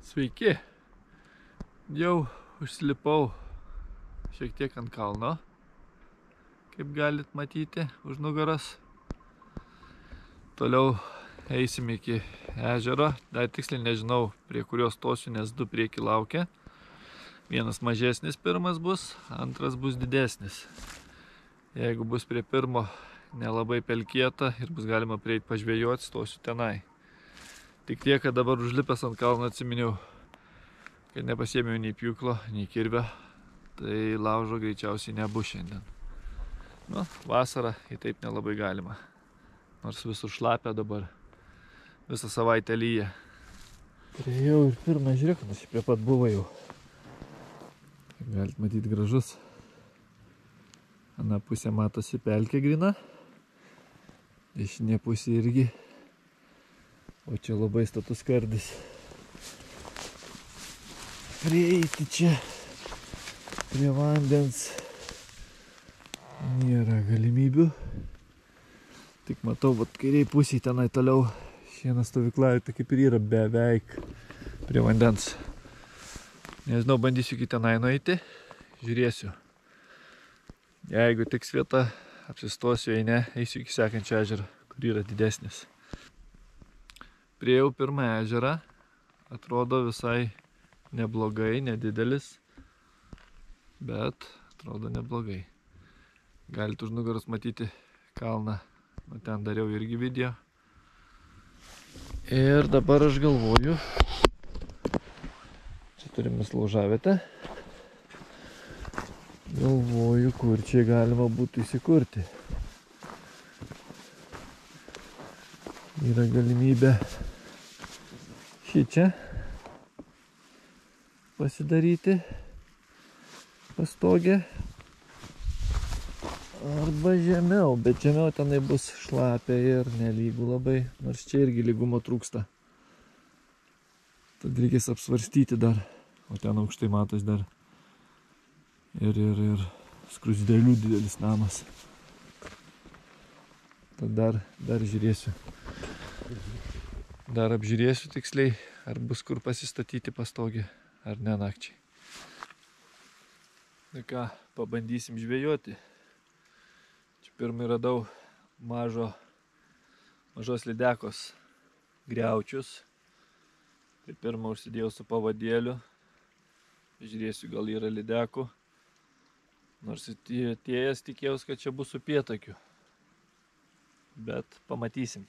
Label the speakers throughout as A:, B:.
A: Sveiki, jau užsilipau šiek tiek ant kalno, kaip galit matyti už nugaros. Toliau eisim iki ežero, dar tiksliai nežinau prie kurio stosiu, nes du prieki laukia. Vienas mažesnis pirmas bus, antras bus didesnis. Jeigu bus prie pirmo nelabai pelkėta ir bus galima prieiti pažvejoti, stosiu tenai. Tik tiek, kad dabar užlipęs ant kalno atsiminiau, kad nepasiėmiau nei pjūklo, nei kirvio, tai laužo greičiausiai nebus šiandien. Nu, vasarą į taip nelabai galima. Nors visur šlapia dabar, visą savaitę lyja. Priejau ir pirmą žiūrėk, nes prie pat buvo jau. Kaip galit matyti, gražus. Ana pusė matosi pelkė grina, dešinė pusė irgi. O čia labai status skardis. Prieiti čia prie vandens nėra galimybių. Tik matau, vat kairiai pusėje tenai toliau šiena stovyklavietė kaip ir yra beveik prie vandens. Nežinau, bandysiu iki tenai nueiti, žiūrėsiu. Jeigu tiks vieta, apsistosiu, jei ne, eisiu iki sekančio ežero, kur yra didesnis. Priejau pirmą ežerą, atrodo visai neblogai, nedidelis, bet atrodo neblogai. Galite už nugaros matyti kalną, nu ten dariau irgi video. Ir dabar aš galvoju, čia turime laužavietę, galvoju, kur čia galima būtų įsikurti. Yra galimybė šičia pasidaryti pastogę arba žemiau, bet žemiau tenai bus šlapia ir nelygų labai, nors čia irgi lygumo trūksta. Tad reikės apsvarstyti dar, o ten aukštai matos dar ir skrusdėlių didelis namas. Tad dar žiūrėsiu. Dar apžiūrėsiu tiksliai, ar bus kur pasistatyti pastogę, ar ne nakčiai. Tai ką, pabandysim žvejoti. Čia pirmai radau mažos lydekos griaučius. Tai pirmą užsidėjau su pavadėliu. Žiūrėsiu, gal yra lydekų. Nors atėjęs tikėjaus, kad čia bus upėtakių. Bet pamatysim.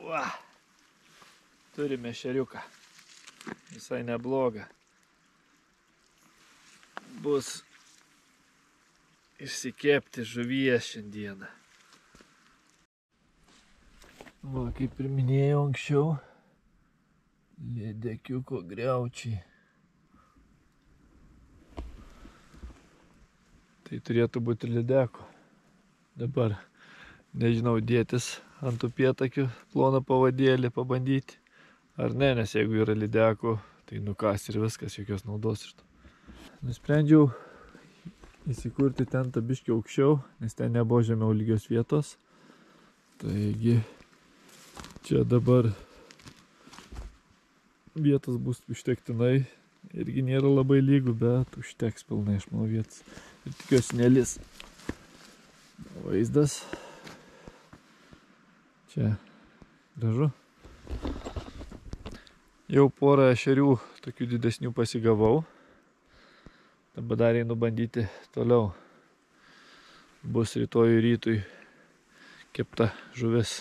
A: Va. Turime šeriuką. Visai neblogą. Bus išsikepti žuvies šiandieną. Va, kaip ir minėjau anksčiau, lydekiuko griaučiai. Tai turėtų būti lydeko. Dabar, nežinau, dėtis ant upėtakių ploną pavadėlį pabandyti. Ar ne, nes jeigu yra lydekų, tai nukas ir viskas, jokios naudos iš to. Nusprendžiau įsikurti ten biškį aukščiau, nes ten nebuvo žemiau lygios vietos. Taigi čia dabar vietos bus užtektinai. Irgi nėra labai lygų, bet užteks pilnai, aš manau, vietos. Ir tikiuosi nelis. Vaizdas. Čia gražu. Jau porą ešerių tokių didesnių pasigavau. Dabar dar einu bandyti toliau. Bus rytoj rytui kepta žuvis.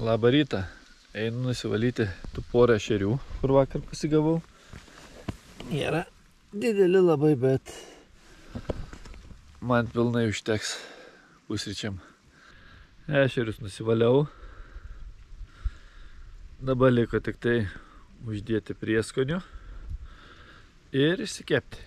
A: Labą rytą. Einu nusivalyti tų porą ešerių, kur vakar pasigavau. Nėra dideli labai, bet man pilnai užteks pusryčiam. Ešerius nusivaliau. Dabar liko tik tai uždėti prieskonių ir išsikepti.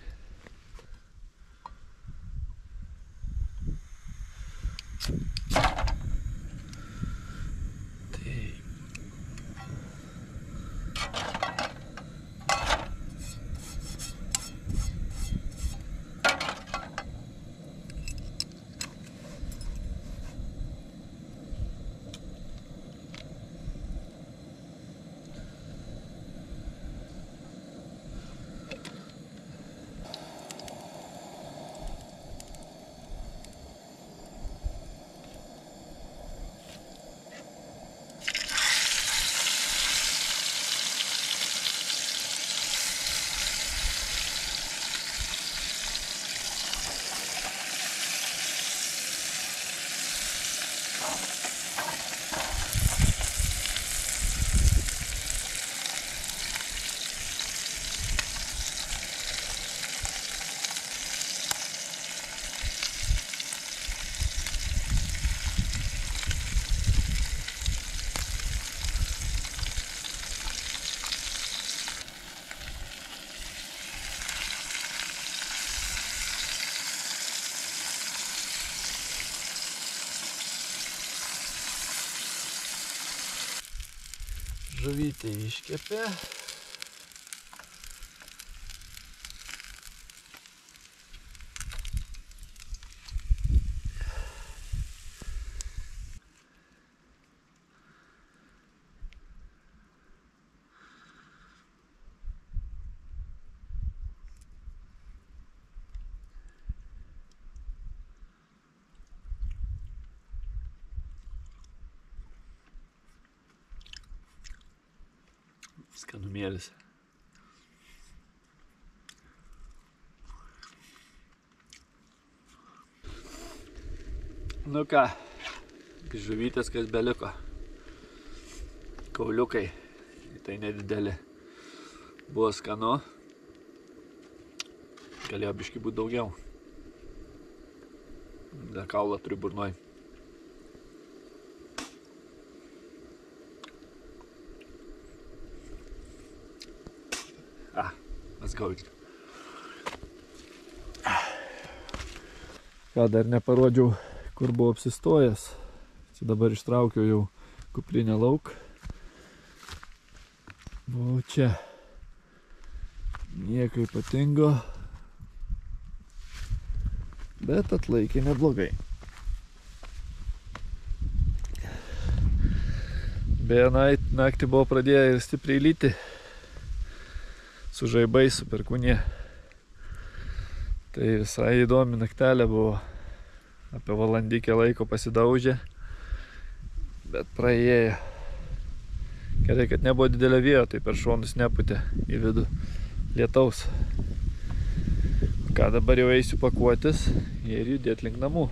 A: Žuvytė iškepė. Skanumėlis. Nu ką, žuvytės kas beliko. Kauliukai, tai nedideli. Buvo skanu. Galėjo biškį būti daugiau. Dar kaulą turiu burnoj. Let's go. Ką dar neparodžiau, kur buvau apsistojęs. Čia dabar ištraukiau jau kuprinę lauk. Buvau čia. Nieko ypatingo. Bet atlaikė neblogai. Beje, naktį buvo pradėję ir stipriai lyti. Su žaibais, su perkūnė. Tai visai įdomi naktelė buvo. Apie valandikę laiko pasidaužė. Bet praėjo. Gerai, kad nebuvo didelio vėjo, tai per šonus neputė į vidų lietaus. Ką dabar jau eisiu pakuotis ir judėti link namų.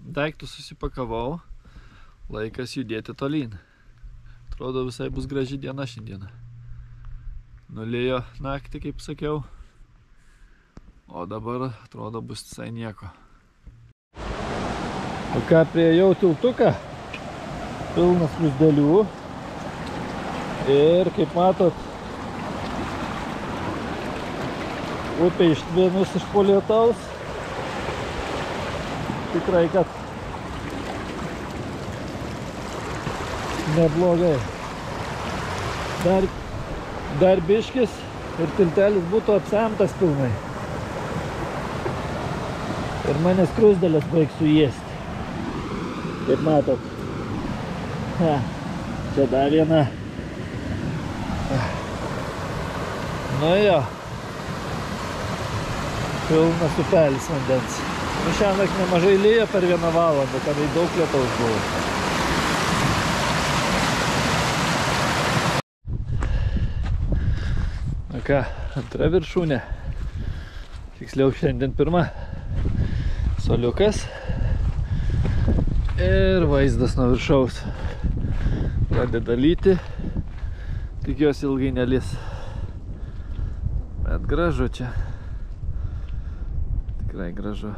A: Daiktus susipakavau. Laikas judėti tolyn. Atrodo, visai bus graži diena šiandieną. Nulėjo naktį, kaip sakiau, o dabar atrodo bus visai nieko. O ką, priejau tiltuką, pilnas skruzdėlių ir, kaip matot, upė ištvinus iš po lietaus. Tikrai, kad neblogai. Dar biškis ir tiltelis būtų apsemtas pilnai. Ir mane skruzdėlės baigs suėsti. Kaip matot. Čia dar viena. Nu jo. Pilnas upelis vandens. Šiandien nemažai lyja per 1 valandą, kad daug lietaus buvo. Ką, antra viršūnė. Tiksliau šiandien pirma. Soliukas. Ir vaizdas nuo viršaus pradeda lyti. Tikiuosi ilgai nelis. Bet gražu čia. Tikrai gražu.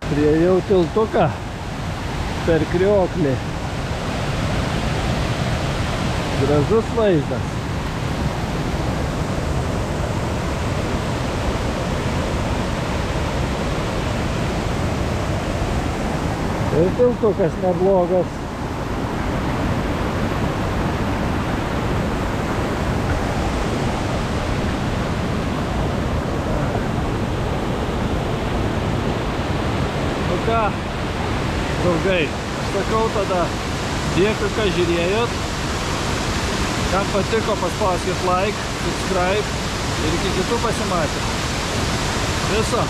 A: Priejau tiltuką per Krioklį. Gražus vaizdas. Ir tiltukas neblogas. Ką, draugai, aš sakau tada, dėkui, ką žiūrėjot. Kam patiko, paspauskit like, subscribe ir iki kitų pasimatymų. Viso.